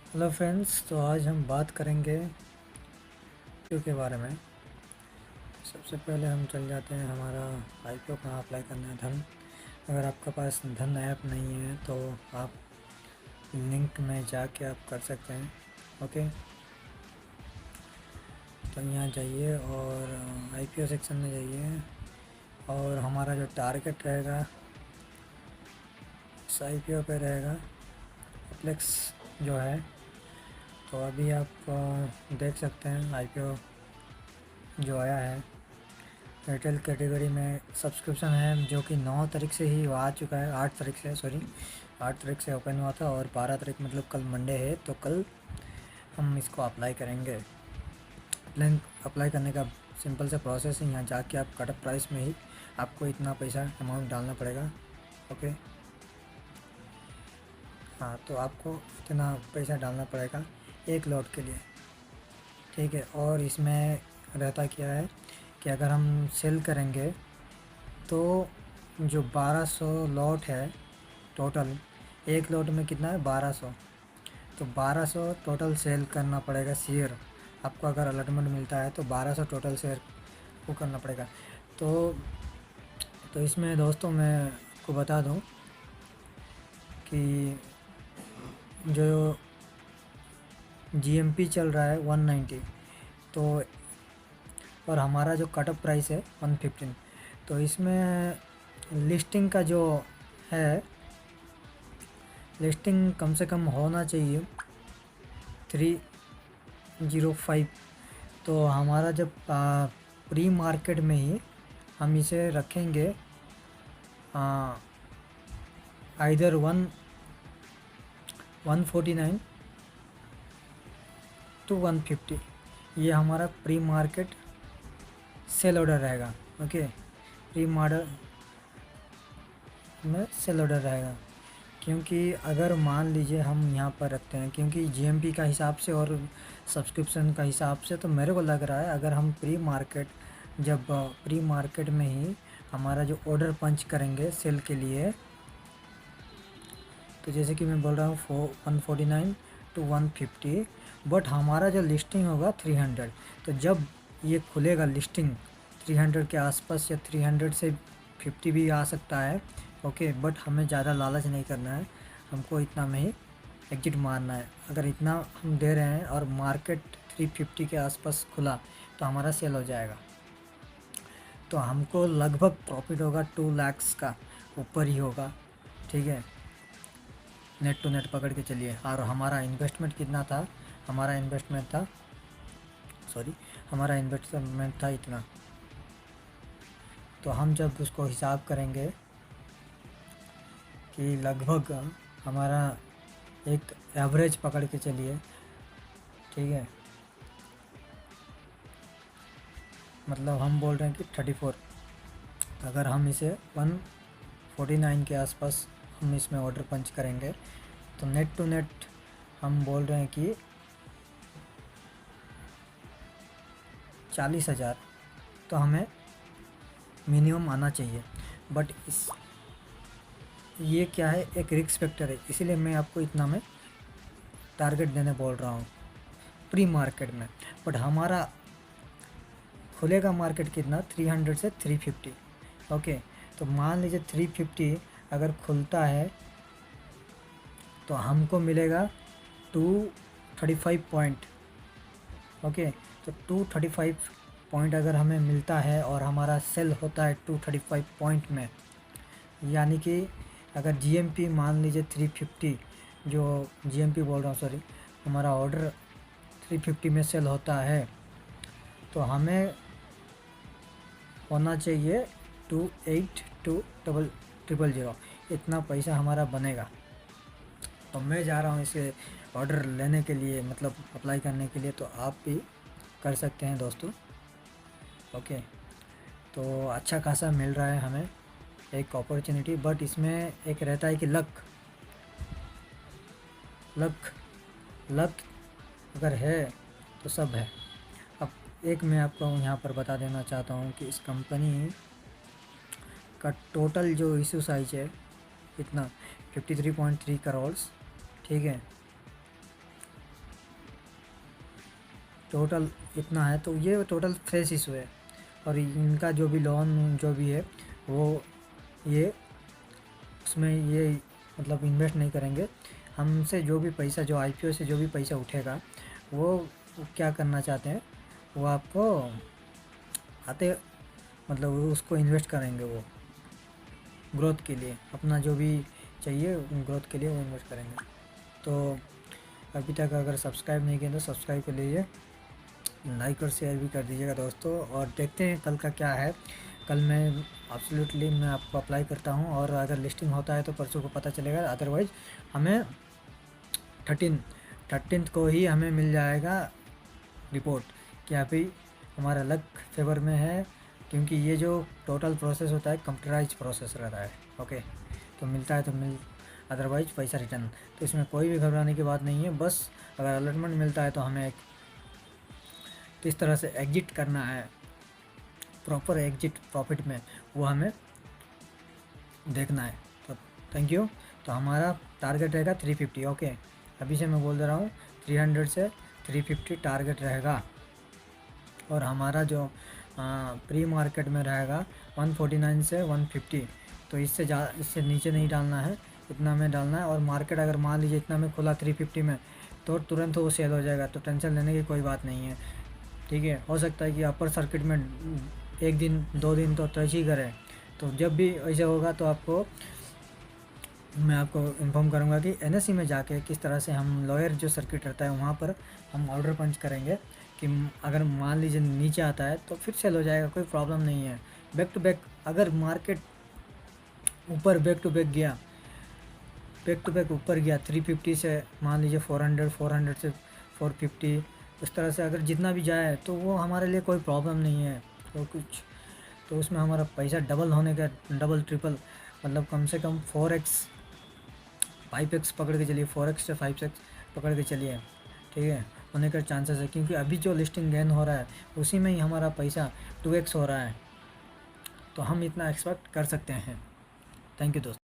Hello friends, तो आज हम बात करेंगे आईपीओ के बारे में। सबसे पहले हम चल जाते हैं हमारा आईपीओ कहाँ अप्लाई करना है। धन, अगर आपके पास धन ऐप नहीं है तो आप लिंक में जाके आप कर सकते हैं। ओके, तो यहाँ जाइए और आईपीओ सेक्शन में जाइए और हमारा जो टारगेट रहेगा इस आईपीओ पे रहेगा फ्लेक्स जो है। तो अभी आप देख सकते हैं आईपीओ जो आया है रिटेल कैटेगरी में सब्सक्रिप्शन है, जो कि 9 तारीख से ही आ चुका है। 8 तारीख से, सॉरी 8 तारीख से ओपन हुआ था और 12 तारीख मतलब कल मंडे है, तो कल हम इसको अप्लाई करेंगे। लिंक अप्लाई करने का सिंपल सा प्रोसेस है। यहाँ जाके आप कट ऑफ प्राइस में ही आपको इतना पैसा अमाउंट डालना पड़ेगा। ओके, हाँ, तो आपको इतना पैसा डालना पड़ेगा एक लॉट के लिए, ठीक है। और इसमें रहता क्या है कि अगर हम सेल करेंगे तो जो 1200 लॉट है टोटल, एक लॉट में कितना है 1200, तो 1200 टोटल सेल करना पड़ेगा शेयर। आपको अगर अलॉटमेंट मिलता है तो 1200 टोटल शेयर को करना पड़ेगा। तो इसमें दोस्तों मैं आपको बता दूं कि जो जीएमपी चल रहा है 190, तो और हमारा जो कट ऑफ प्राइस है 115, तो इसमें लिस्टिंग का जो है, लिस्टिंग कम से कम होना चाहिए 305। तो हमारा जब प्री मार्केट में ही हम इसे रखेंगे आइदर 149 टू 150, ये हमारा प्री मार्केट सेल ऑर्डर रहेगा। ओके, प्री मार्केट में सेल ऑर्डर रहेगा। क्योंकि अगर मान लीजिए हम यहाँ पर रखते हैं, क्योंकि जीएमपी का हिसाब से और सब्सक्रिप्शन का हिसाब से, तो मेरे को लग रहा है अगर हम जब प्री मार्केट में ही हमारा जो ऑर्डर पंच करेंगे सेल के लिए, तो जैसे कि मैं बोल रहा हूँ 149 टू 150, बट हमारा जो लिस्टिंग होगा 300। तो जब ये खुलेगा लिस्टिंग 300 के आसपास या 300 से 50 भी आ सकता है। ओके, बट हमें ज़्यादा लालच नहीं करना है, हमको इतना में ही एग्जिट मारना है। अगर इतना हम दे रहे हैं और मार्केट 350 के आसपास खुला तो हमारा सेल हो जाएगा, तो हमको लगभग प्रॉफिट होगा 2 लाख का ऊपर ही होगा, ठीक है। नेट टू नेट पकड़ के चलिए। और हमारा इन्वेस्टमेंट कितना था, हमारा इन्वेस्टमेंट था इतना। तो हम जब उसको हिसाब करेंगे कि लगभग हमारा एक एवरेज पकड़ के चलिए, ठीक है, मतलब हम बोल रहे हैं कि 34, अगर हम इसे 149 के आसपास हम इसमें ऑर्डर पंच करेंगे तो नेट टू नेट हम बोल रहे हैं कि 40,000 तो हमें मिनिमम आना चाहिए। बट ये क्या है, एक रिस्क फैक्टर है, इसीलिए मैं आपको इतना में टारगेट देने बोल रहा हूँ प्री मार्केट में। बट हमारा खुलेगा मार्केट कितना, 300 से 350। ओके, तो मान लीजिए 350 अगर खुलता है तो हमको मिलेगा 235 पॉइंट। ओके, तो 235 पॉइंट अगर हमें मिलता है और हमारा सेल होता है 235 पॉइंट में, यानी कि अगर जीएमपी मान लीजिए 350, जो जीएमपी बोल रहा हूँ सॉरी, हमारा ऑर्डर 350 में सेल होता है तो हमें होना चाहिए 282000, इतना पैसा हमारा बनेगा। तो मैं जा रहा हूँ इसे ऑर्डर लेने के लिए, मतलब अप्लाई करने के लिए, तो आप भी कर सकते हैं दोस्तों। ओके, तो अच्छा खासा मिल रहा है हमें एक अपॉर्चुनिटी, बट इसमें एक रहता है कि लक अगर है तो सब है। अब एक मैं आपको यहाँ पर बता देना चाहता हूँ कि इस कंपनी का टोटल जो इशू साइज है इतना 53.3 करोड़, ठीक है। टोटल इतना है, तो ये टोटल फ्रेश इशू है। और इनका जो भी लोन जो भी है वो ये उसमें ये मतलब इन्वेस्ट नहीं करेंगे। हमसे जो भी पैसा, जो आईपीओ से जो भी पैसा उठेगा वो क्या करना चाहते हैं, वो आपको आते मतलब वो उसको इन्वेस्ट करेंगे, वो ग्रोथ के लिए, अपना जो भी चाहिए ग्रोथ के लिए वो इन्वेस्ट करेंगे। तो अभी तक अगर सब्सक्राइब नहीं किया तो सब्सक्राइब कर लीजिए, लाइक और शेयर भी कर दीजिएगा दोस्तों। और देखते हैं कल का क्या है। कल मैं एब्सोल्युटली मैं आपको अप्लाई करता हूँ, और अगर लिस्टिंग होता है तो परसों को पता चलेगा, अदरवाइज़ हमें 13th को ही हमें मिल जाएगा रिपोर्ट कि अभी हमारा लक फेवर में है, क्योंकि ये जो टोटल प्रोसेस होता है कंप्यूटराइज प्रोसेस रहता है। ओके, तो मिलता है तो अदरवाइज पैसा रिटर्न। तो इसमें कोई भी घबराने की बात नहीं है। बस अगर अलॉटमेंट मिलता है तो हमें किस तरह से एग्जिट करना है, प्रॉपर एग्जिट प्रॉफिट में, वो हमें देखना है। तो थैंक यू। तो हमारा टारगेट रहेगा 350। ओके, अभी से मैं बोल दे रहा हूँ 300 से 350 टारगेट रहेगा। और हमारा जो प्री मार्केट में रहेगा 149 से 150। तो इससे नीचे नहीं डालना है, इतना में डालना है। और मार्केट अगर मान लीजिए इतना में खुला 350 में, तो तुरंत वो सेल हो जाएगा, तो टेंशन लेने की कोई बात नहीं है। ठीक है, हो सकता है कि अपर सर्किट में 1 दिन 2 दिन तो टच ही करें। तो जब भी ऐसे होगा तो मैं आपको इन्फॉर्म करूंगा कि एनएससी में जाके किस तरह से हम लोअर जो सर्किट रहता है वहाँ पर हम ऑर्डर पंच करेंगे कि अगर मान लीजिए नीचे आता है तो फिर सेल हो जाएगा, कोई प्रॉब्लम नहीं है। बैक टू बैक अगर मार्केट ऊपर बैक टू बैक ऊपर गया 350 से मान लीजिए 400 से 450, इस तरह से अगर जितना भी जाए तो वो हमारे लिए कोई प्रॉब्लम नहीं है। तो उसमें हमारा पैसा डबल होने का, डबल ट्रिपल मतलब कम से कम 4x 5x पकड़ के चलिए, 4x से 5x पकड़ के चलिए। ठीक है, होने का चांसेस है, क्योंकि अभी जो लिस्टिंग गेन हो रहा है उसी में ही हमारा पैसा 2x हो रहा है। तो हम इतना एक्सपेक्ट कर सकते हैं। थैंक यू दोस्तों।